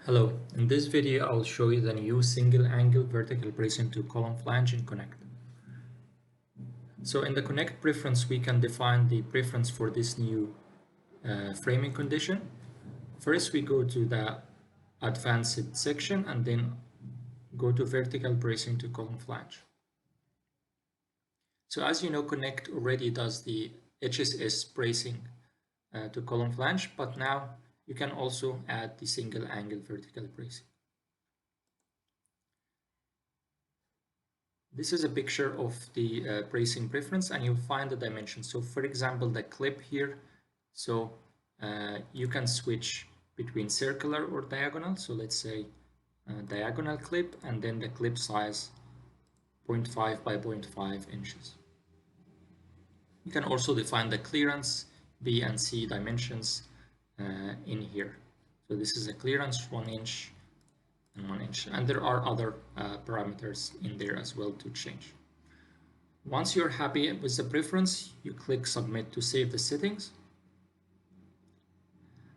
Hello, in this video I'll show you the new single angle vertical bracing to column flange in QuickQnect. So in the QuickQnect preference we can define the preference for this new framing condition. First we go to the advanced section and then go to vertical bracing to column flange. So as you know, QuickQnect already does the HSS bracing to column flange, but now you can also add the single angle vertical bracing. This is a picture of the bracing preference, and you'll find the dimensions. So for example, the clip here, so you can switch between circular or diagonal. So let's say diagonal clip, and then the clip size 0.5 by 0.5 inches. You can also define the clearance B and C dimensions in here. So this is a clearance 1 inch and 1 inch, and there are other parameters in there as well to change. Once you're happy with the preference, you click submit to save the settings.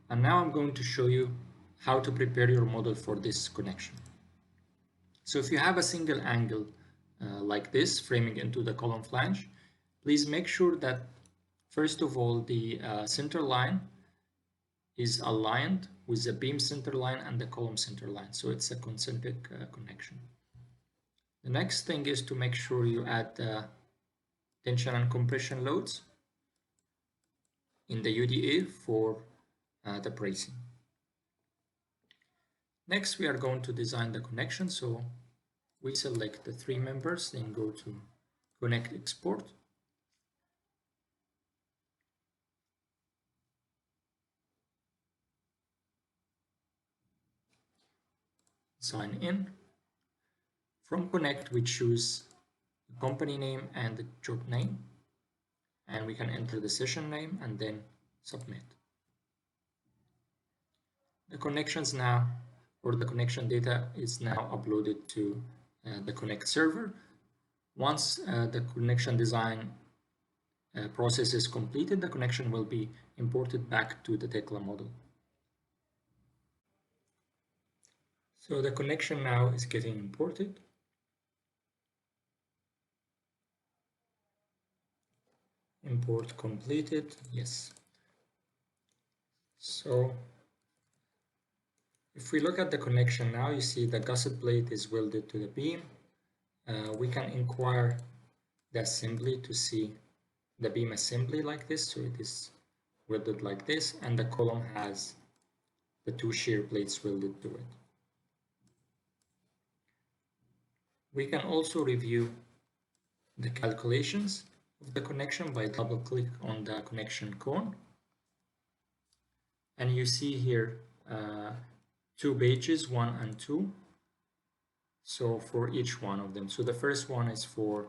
And now I'm going to show you how to prepare your model for this connection. So if you have a single angle like this framing into the column flange, please make sure that first of all the center line is aligned with the beam center line and the column center line, so it's a concentric connection. The next thing is to make sure you add the tension and compression loads in the UDA for the bracing. Next we are going to design the connection, so we select the three members, then go to QuickQnect Export. Sign in. From QuickQnect we choose the company name and the job name, and we can enter the session name and then submit. The connections now, or the connection data is now uploaded to the QuickQnect server. Once the connection design process is completed, the connection will be imported back to the Tekla model. So the connection now is getting imported. Import completed, yes. So if we look at the connection now, you see the gusset plate is welded to the beam. We can inquire the assembly to see the beam assembly like this. So it is welded like this, and the column has the two shear plates welded to it. We can also review the calculations of the connection by double-click on the connection cone. And you see here two pages, 1 and 2. So for each one of them. So the first one is for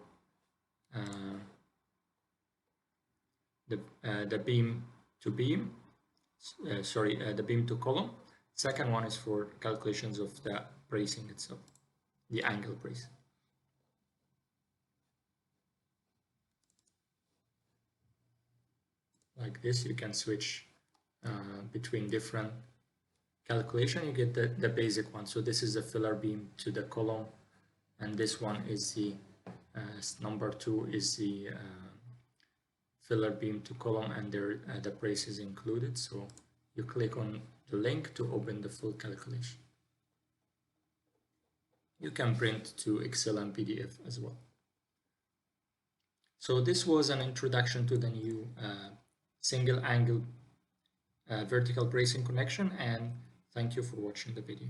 the beam to beam, the beam to column. Second one is for calculations of the bracing itself, the angle brace. Like this, you can switch between different calculation. You get the basic one. So this is the filler beam to the column, and this one is the number 2 is the filler beam to column, and there the brace is included. So you click on the link to open the full calculation. You can print to Excel and PDF as well. So this was an introduction to the new single angle vertical bracing connection, and thank you for watching the video.